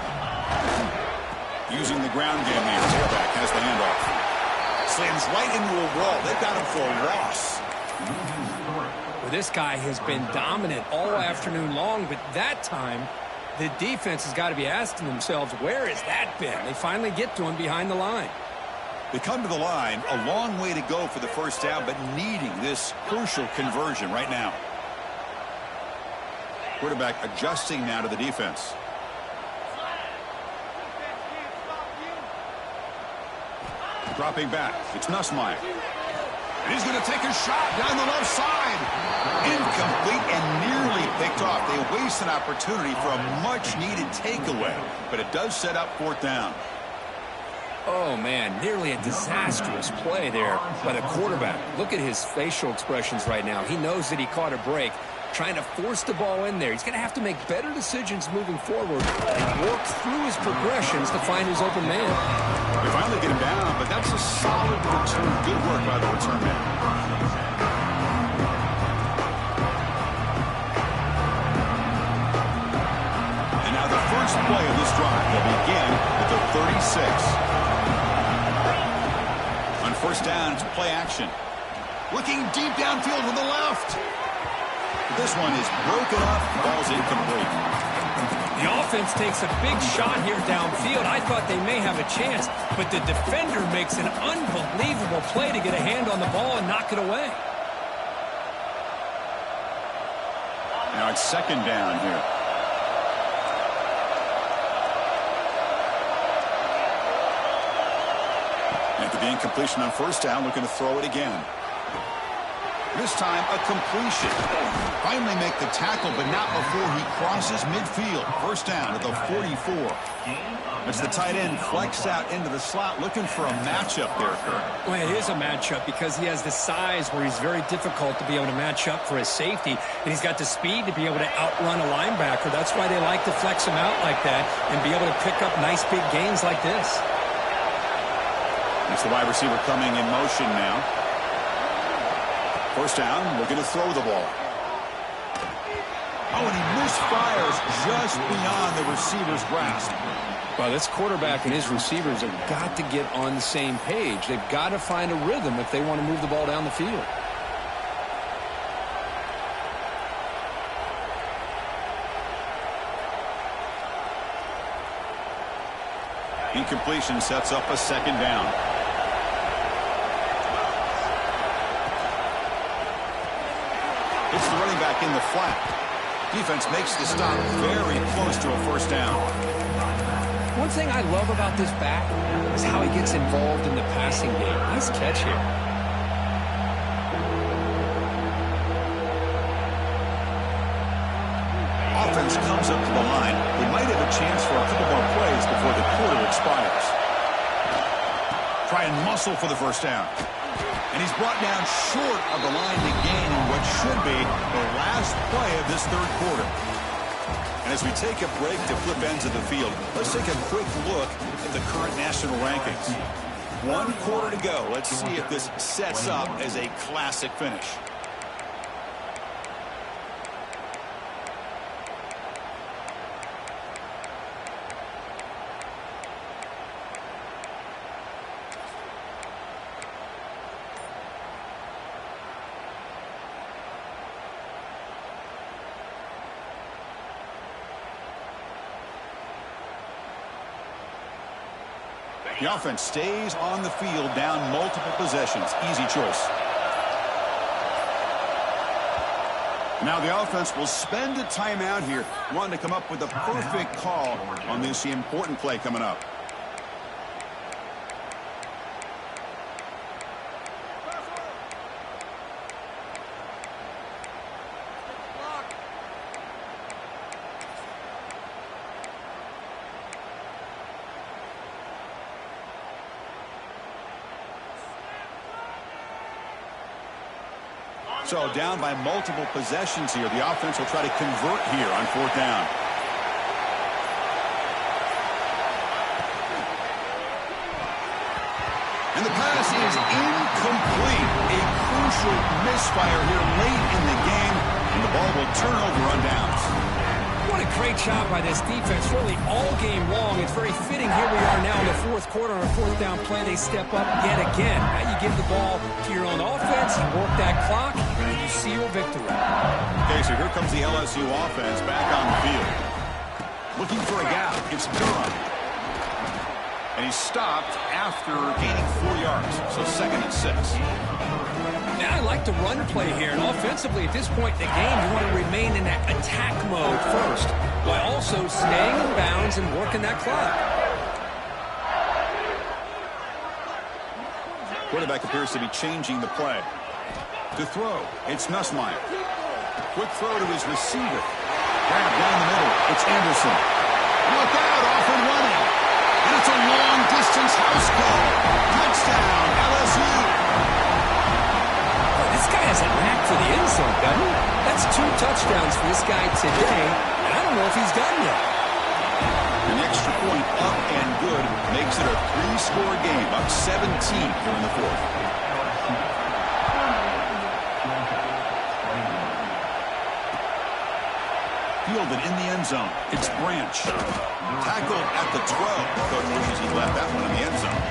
[SPEAKER 1] Using the ground game here. Tailback has the handoff. Slams right into a wall. They've got him for a loss.
[SPEAKER 2] Well, this guy has been dominant all afternoon long, but that time, the defense has got to be asking themselves, where has that been? They finally get to him behind the line.
[SPEAKER 1] They come to the line, a long way to go for the first down, but needing this crucial conversion right now. Quarterback adjusting now to the defense. Dropping back. It's Nussmeier. And he's going to take a shot down the left side. Incomplete and nearly picked off. They waste an opportunity for a much-needed takeaway, but it does set up 4th down.
[SPEAKER 2] Oh, man, nearly a disastrous play there by the quarterback. Look at his facial expressions right now. He knows that he caught a break, trying to force the ball in there. He's going to have to make better decisions moving forward and work through his progressions to find his open man.
[SPEAKER 1] They finally get him down, but that's a solid return. Good work by the return man. And now the first play of this drive will begin at the 36. On 1st down, it's play action. Looking deep downfield to the left. This one is broken up. Ball's incomplete.
[SPEAKER 2] The offense takes a big shot here downfield. I thought they may have a chance, but the defender makes an unbelievable play to get a hand on the ball and knock it away.
[SPEAKER 1] Now it's 2nd down here. After the incompletion on 1st down, looking to throw it again. This time, a completion. Finally make the tackle, but not before he crosses midfield. 1st down at the 44. It's the tight end flexed out into the slot, looking for a matchup there, Kurt.
[SPEAKER 2] Well, it is a matchup because he has the size where he's very difficult to be able to match up for his safety, and he's got the speed to be able to outrun a linebacker. That's why they like to flex him out like that and be able to pick up nice big gains like this.
[SPEAKER 1] It's the wide receiver coming in motion now. 1st down, looking to throw the ball. Oh, and he misfires just beyond the receiver's grasp.
[SPEAKER 2] Well, this quarterback and his receivers have got to get on the same page. They've got to find a rhythm if they want to move the ball down the field.
[SPEAKER 1] Incompletion sets up a 2nd down. It's the running back in the flat. Defense makes the stop very close to a 1st down.
[SPEAKER 2] One thing I love about this back is how he gets involved in the passing game. Nice catch here.
[SPEAKER 1] Offense comes up to the line. They might have a chance for a couple more plays before the quarter expires. Try and muscle for the first down. And he's brought down short of the line to gain in what should be the last play of this third quarter. And as we take a break to flip ends of the field, let's take a quick look at the current national rankings. 1 quarter to go. Let's see if this sets up as a classic finish. The offense stays on the field down multiple possessions. Easy choice. Now the offense will spend a timeout here, wanting to come up with the perfect call on this important play coming up. So down by multiple possessions here. The offense will try to convert here on 4th down. And the pass is incomplete. A crucial misfire here late in the game. And the ball will turn over on downs.
[SPEAKER 2] What a great job by this defense, really all game long. It's very fitting. Here we are now in the 4th quarter on a 4th down play. They step up yet again. Now you give the ball to your own offense, you work that clock, and you see your victory.
[SPEAKER 1] Okay, so here comes the LSU offense back on the field. Looking for a gap. It's Durham. And he's stopped after gaining 4 yards. So 2nd and 6.
[SPEAKER 2] Now I like the run play here, and offensively at this point in the game, you want to remain in that attack mode first, while also staying in bounds and working that clock.
[SPEAKER 1] Quarterback appears to be changing the play. To throw, it's Nussmeier. Quick throw to his receiver. Grab down the middle, it's Anderson. Look out, off and running. And it's a long-distance house call. Touchdown, LSU.
[SPEAKER 2] This guy has a knack for the end zone, doesn't he? That's 2 touchdowns for this guy today, and I don't know if he's done yet.
[SPEAKER 1] An extra point up and good makes it a 3-score game, up 17 here in the 4th. Fielded in the end zone. It's Branch. Tackled at the 12. Coach wishes he left that one in the end zone.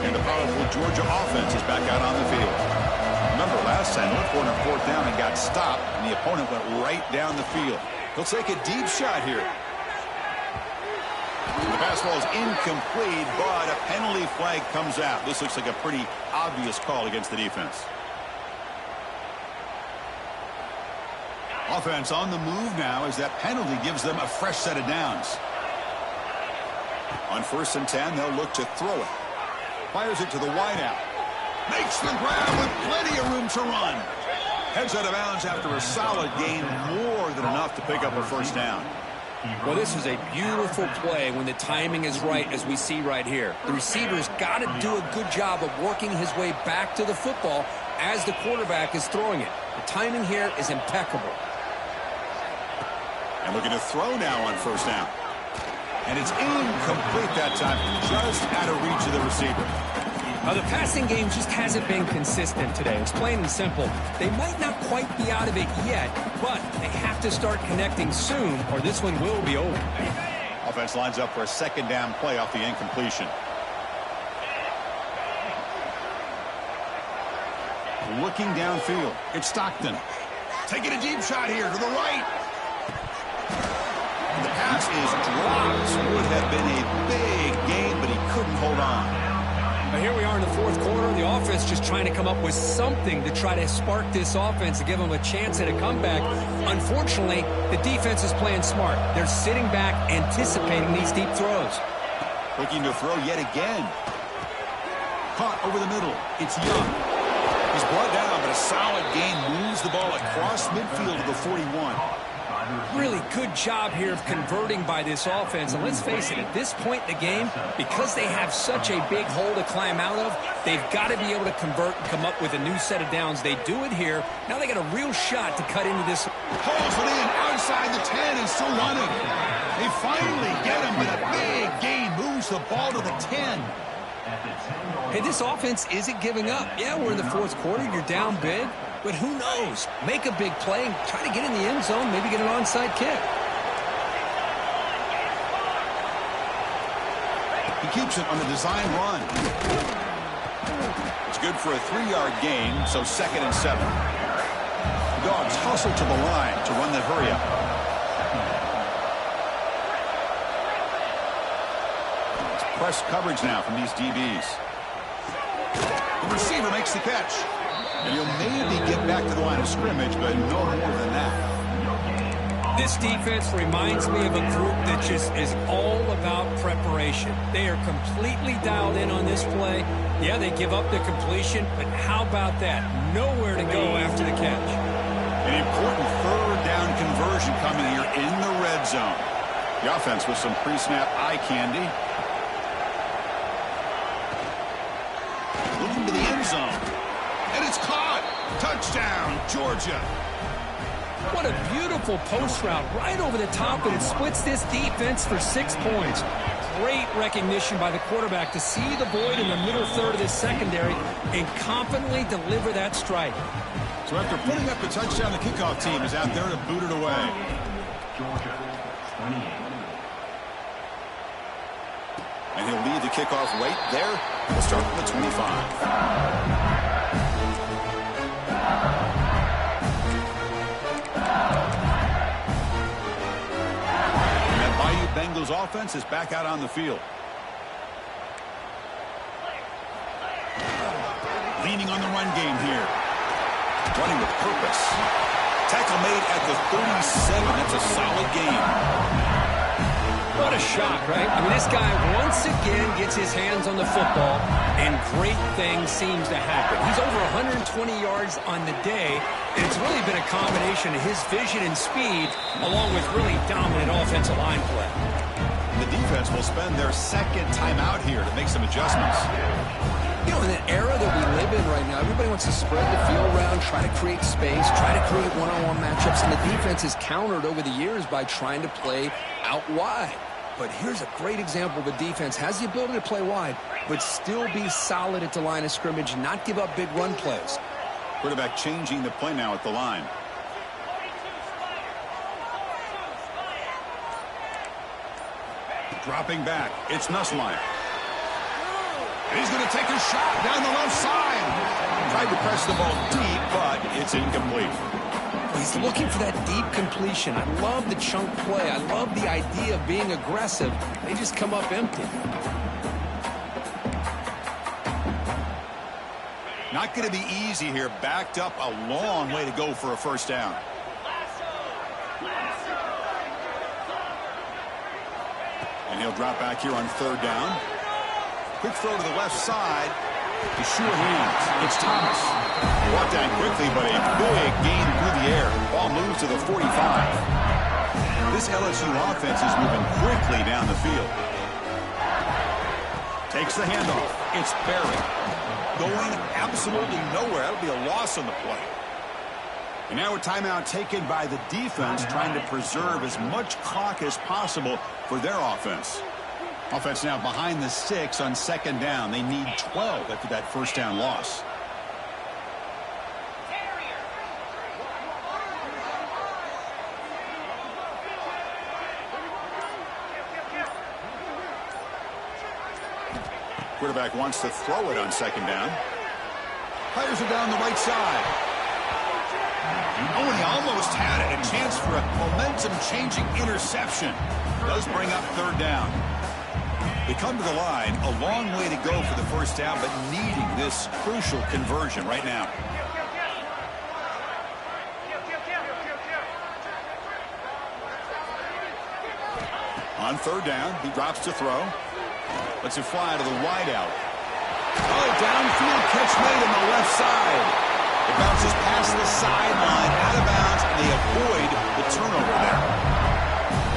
[SPEAKER 1] And the powerful Georgia offense is back out on the field. Remember, last time, went for it on 4th down and got stopped, and the opponent went right down the field. He'll take a deep shot here. The pass ball is incomplete, but a penalty flag comes out. This looks like a pretty obvious call against the defense. Offense on the move now as that penalty gives them a fresh set of downs. On 1st and 10, they'll look to throw it. Fires it to the wideout. Makes the grab with plenty of room to run. Heads out of bounds after a solid gain, more than enough to pick up a 1st down.
[SPEAKER 2] Well, this is a beautiful play when the timing is right, as we see right here. The receiver's got to do a good job of working his way back to the football as the quarterback is throwing it. The timing here is impeccable.
[SPEAKER 1] And looking to throw now on 1st down. And it's incomplete that time, just out of reach of the receiver.
[SPEAKER 2] The passing game just hasn't been consistent today. It's plain and simple. They might not quite be out of it yet, but they have to start connecting soon, or this one will be over.
[SPEAKER 1] Offense lines up for a 2nd down play off the incompletion. Looking downfield, it's Stockton. Taking a deep shot here to the right. The pass is dropped. Would have been a big gain, but he couldn't hold on.
[SPEAKER 2] Now here we are in the 4th quarter. The offense just trying to come up with something to try to spark this offense to give them a chance at a comeback. Unfortunately, the defense is playing smart. They're sitting back, anticipating these deep throws.
[SPEAKER 1] Looking to throw yet again. Caught over the middle. It's Young. He's brought down, but a solid gain moves the ball across midfield to the 41.
[SPEAKER 2] Really good job here of converting by this offense. And let's face it, at this point in the game, because they have such a big hole to climb out of, they've got to be able to convert and come up with a new set of downs. They do it here. Now they got a real shot to cut into this.
[SPEAKER 1] Pulls it in outside the 10 and still running. They finally get him, but a big gain moves the ball to the 10.
[SPEAKER 2] Hey, this offense isn't giving up. Yeah, we're in the fourth quarter. You're down big. But who knows? Make a big play and try to get in the end zone, maybe get an onside kick.
[SPEAKER 1] He keeps it on the design run. It's good for a 3-yard gain, so 2nd and 7. The Dogs hustle to the line to run the hurry-up. It's press coverage now from these DBs. The receiver makes the catch. And he'll maybe get back to the line of scrimmage, but no more than that.
[SPEAKER 2] This defense reminds me of a group that just is all about preparation. They are completely dialed in on this play. Yeah, they give up the completion, but how about that? Nowhere to go after the catch.
[SPEAKER 1] An important 3rd down conversion coming here in the red zone. The offense with some pre-snap eye candy. Looking to the end zone. And it's caught. Touchdown, Georgia.
[SPEAKER 2] What a beautiful post route right over the top, and it splits this defense for 6 points. Great recognition by the quarterback to see the void in the middle third of this secondary and confidently deliver that strike.
[SPEAKER 1] So after putting up the touchdown, the kickoff team is out there to boot it away.
[SPEAKER 4] Georgia, 28.
[SPEAKER 1] And he'll lead the kickoff right there. We'll start from the 25. Bengals offense is back out on the field. Leaning on the run game here. Running with purpose. Tackle made at the 37. That's a solid gain.
[SPEAKER 2] What a shot, right? I mean, this guy once again gets his hands on the football, and great things seems to happen. He's over 120 yards on the day, and it's really been a combination of his vision and speed, along with really dominant offensive line play.
[SPEAKER 1] The defense will spend their 2nd time out here to make some adjustments.
[SPEAKER 3] You know, in the era that we live in right now, everybody wants to spread the field around, try to create space, try to create one-on-one matchups, and the defense is countered over the years by trying to play out wide. But here's a great example of a defense has the ability to play wide, but still be solid at the line of scrimmage, not give up big run plays.
[SPEAKER 1] Quarterback changing the play now at the line. Dropping back, it's Nussmeier. And he's going to take a shot down the left side. Tried to press the ball deep, but it's incomplete.
[SPEAKER 3] He's looking for that deep completion. I love the chunk play. I love the idea of being aggressive. They just come up empty.
[SPEAKER 1] Not going to be easy here. Backed up a long way to go for a 1st down. And he'll drop back here on 3rd down. Quick throw to the left side. To sure hands. It's Thomas. Brought down quickly, but a big gain through the air. Ball moves to the 45. This LSU offense is moving quickly down the field. Takes the handoff. It's Barry. Going absolutely nowhere. That'll be a loss on the play. And now a timeout taken by the defense, trying to preserve as much clock as possible for their offense. Offense now behind the 6 on 2nd down. They need 12 after that 1st down loss. Quarterback wants to throw it on 2nd down. Fires it down the right side. Oh, and he almost had it. A chance for a momentum-changing interception. Does bring up 3rd down. They come to the line, a long way to go for the 1st down, but needing this crucial conversion right now. On 3rd down, he drops to throw. Lets it fly to the wideout. Oh, downfield catch made on the left side. It bounces past the sideline, out of bounds, and they avoid the turnover there.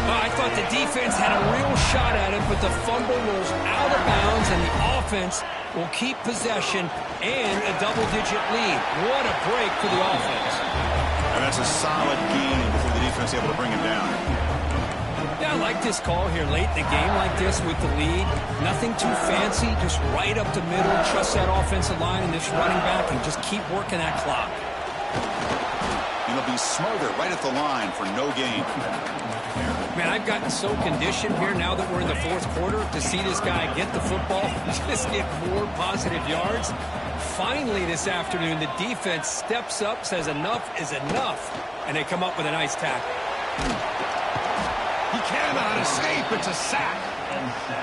[SPEAKER 2] I thought the defense had a real shot at it, but the fumble rolls out of bounds, and the offense will keep possession and a double-digit lead. What a break for the offense.
[SPEAKER 1] And that's a solid gain before the defense able to bring him down.
[SPEAKER 2] Yeah, I like this call here late in the game like this with the lead. Nothing too fancy, just right up the middle. Trust that offensive line and this running back and just keep working that clock.
[SPEAKER 1] And they'll be smarter right at the line for no gain.
[SPEAKER 2] Man, I've gotten so conditioned here now that we're in the fourth quarter to see this guy get the football, just get more positive yards. Finally this afternoon, the defense steps up, says enough is enough, and they come up with a nice tackle.
[SPEAKER 1] He cannot escape. It's a sack.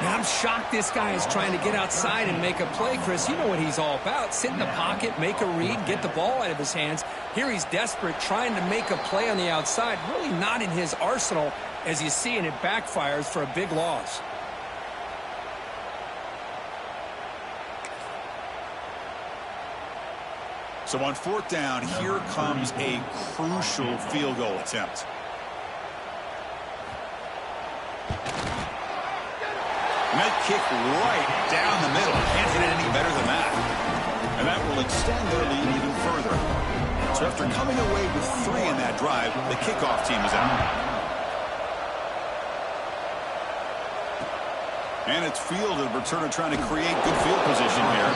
[SPEAKER 2] Now, I'm shocked this guy is trying to get outside and make a play, Chris. You know what he's all about. Sit in the pocket, make a read, get the ball out of his hands. Here he's desperate, trying to make a play on the outside. Really not in his arsenal, as you see, and it backfires for a big loss.
[SPEAKER 1] So on fourth down, here comes a crucial field goal attempt. And that kick right down the middle. Can't hit it any better than that. And that will extend their lead even further. So after coming away with 3 in that drive, the kickoff team is out. And it's fielded. Returner trying to create good field position here.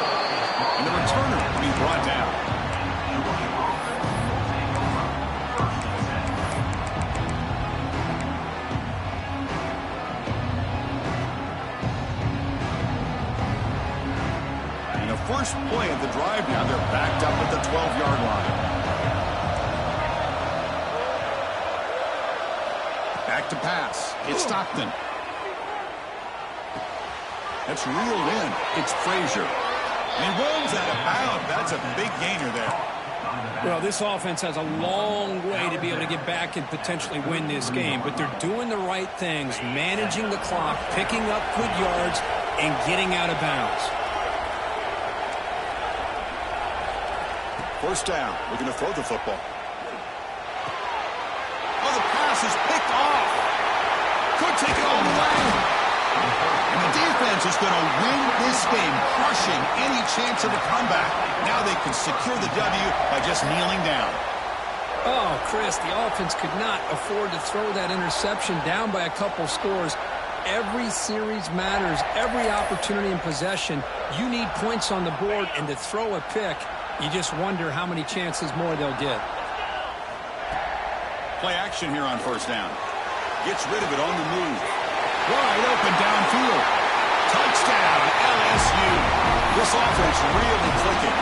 [SPEAKER 1] And the returner will be brought down. First play of the drive now. They're backed up at the 12-yard line. Back to pass. It's Stockton. That's reeled in. It's Frazier. And he rolls out of bounds. That's a big gainer there.
[SPEAKER 2] Well, this offense has a long way to be able to get back and potentially win this game, but they're doing the right things, managing the clock, picking up good yards, and getting out of bounds.
[SPEAKER 1] First down, looking to throw the football. Oh, the pass is picked off. Could take it all the way. And the defense is going to win this game, crushing any chance of a comeback. Now they can secure the W by just kneeling down.
[SPEAKER 2] Oh, Chris, the offense could not afford to throw that interception down by a couple scores. Every series matters. Every opportunity in possession. You need points on the board, and to throw a pick, you just wonder how many chances more they'll get.
[SPEAKER 1] Play action here on first down. Gets rid of it on the move. Wide open downfield. Touchdown, LSU. This offense really clicking.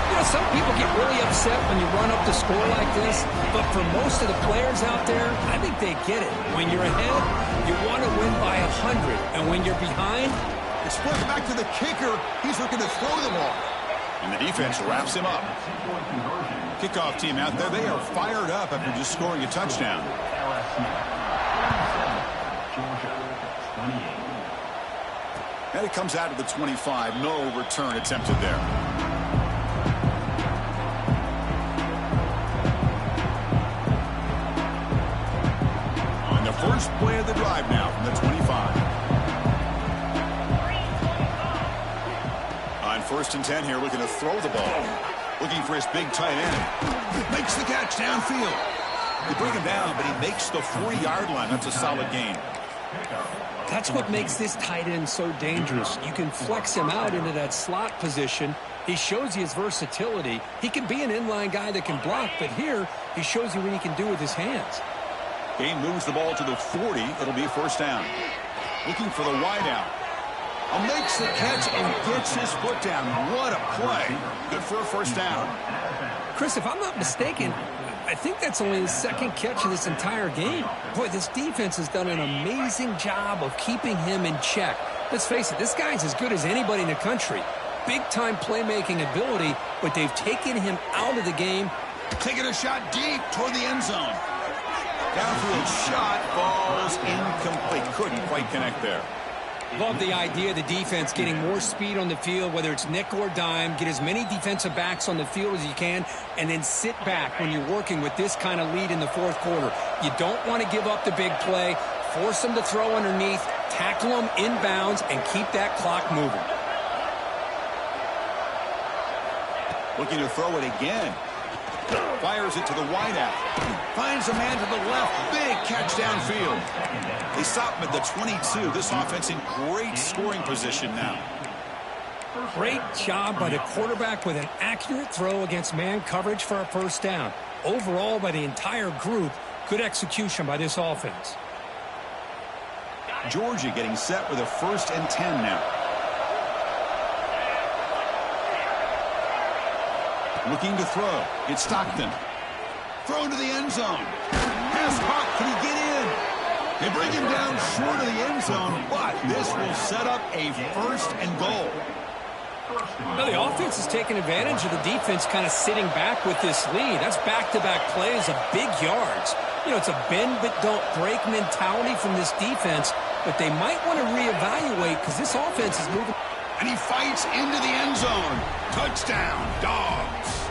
[SPEAKER 2] You know, some people get really upset when you run up the score like this, but for most of the players out there, I think they get it. When you're ahead, you want to win by 100, and when you're behind,
[SPEAKER 1] it's split back to the kicker. He's looking to throw the ball. And the defense wraps him up. Kickoff team out there, they are fired up after just scoring a touchdown. And it comes out of the 25. No return attempted there. On the first play of the drive now from the 25. First and 10 here, looking to throw the ball. Looking for his big tight end. Makes the catch downfield. They bring him down, but he makes the 40-yard line. That's a solid gain.
[SPEAKER 2] That's what makes this tight end so dangerous. You can flex him out into that slot position. He shows you his versatility. He can be an inline guy that can block, but here he shows you what he can do with his hands.
[SPEAKER 1] Game moves the ball to the 40. It'll be first down. Looking for the wideout. Makes the catch and gets his foot down. What a play. Good for a first down.
[SPEAKER 2] Chris, if I'm not mistaken, I think that's only his second catch of this entire game. Boy, this defense has done an amazing job of keeping him in check. Let's face it, this guy's as good as anybody in the country. Big-time playmaking ability, but they've taken him out of the game.
[SPEAKER 1] Taking a shot deep toward the end zone. Downfield shot falls incomplete. Couldn't quite connect there.
[SPEAKER 2] Love the idea of the defense getting more speed on the field, whether it's nickel or dime. Get as many defensive backs on the field as you can, and then sit back when you're working with this kind of lead in the fourth quarter. You don't want to give up the big play. Force them to throw underneath, tackle them inbounds, and keep that clock moving.
[SPEAKER 1] Looking to throw it again. Fires it to the wideout. Finds a man to the left. Big catch downfield. They stop him at the 22. This offense in great scoring position now.
[SPEAKER 2] Great job by the quarterback with an accurate throw against man coverage for a first down. Overall, by the entire group, good execution by this offense.
[SPEAKER 1] Georgia getting set with a 1st and 10 now. Looking to throw. It's Stockton. Thrown to the end zone. Pass caught. Can he get in? They bring him down short of the end zone, but this will set up a 1st and goal.
[SPEAKER 2] Now the offense is taking advantage of the defense kind of sitting back with this lead. That's back-to-back plays of big yards. You know, it's a bend but don't break mentality from this defense, but they might want to reevaluate because this offense is moving.
[SPEAKER 1] And he fights into the end zone. Touchdown, Dogs.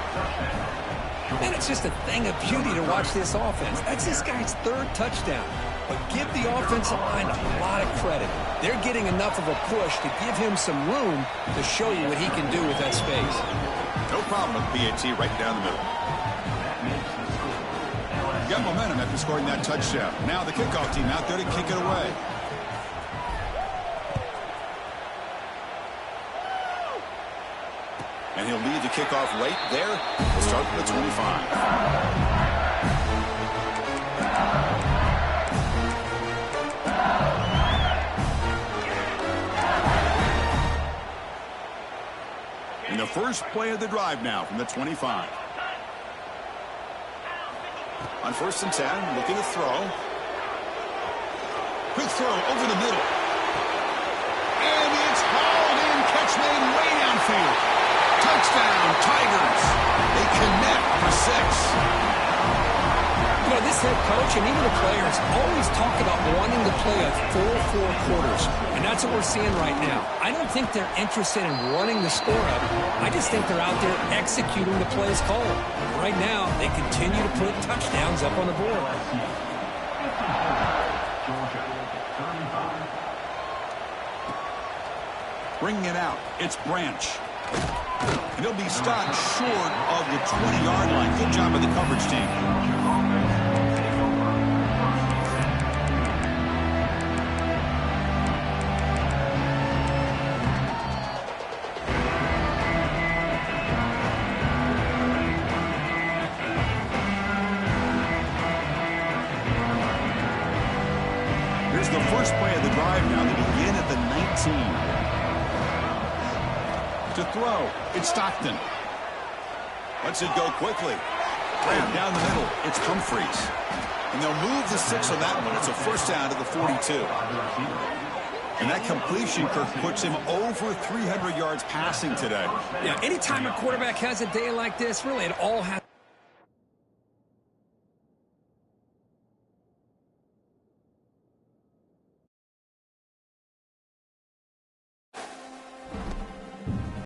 [SPEAKER 2] And it's just a thing of beauty to watch this offense. That's this guy's 3rd touchdown. But give the offensive line a lot of credit. They're getting enough of a push to give him some room to show you what he can do with that space.
[SPEAKER 1] No problem with PAT right down the middle. Got momentum after scoring that touchdown. Now the kickoff team out there to kick it away. And he'll lead the kickoff right there. We'll start from the 25. In the first play of the drive now from the 25. On 1st and 10, looking to throw. Quick throw over the middle. And it's hauled in. Catch made way downfield. Touchdown, Tigers. They connect for 6.
[SPEAKER 2] You know, this head coach and even the players always talk about wanting to play a full 4 quarters, and that's what we're seeing right now. I don't think they're interested in running the score up. I just think they're out there executing the plays called. Right now, they continue to put touchdowns up on the board.
[SPEAKER 1] Bringing it out, it's Branch. And he'll be stopped short of the 20-yard line. Good job by the coverage team. Here's the first play of the drive now. They begin at the 19. To throw, it's Stockton. Lets it go quickly. Right down the middle, it's Humphreys. And they'll move the 6 on that one. It's a 1st down to the 42. And that completion, Kirk, puts him over 300 yards passing today.
[SPEAKER 2] Yeah, anytime a quarterback has a day like this, really it all has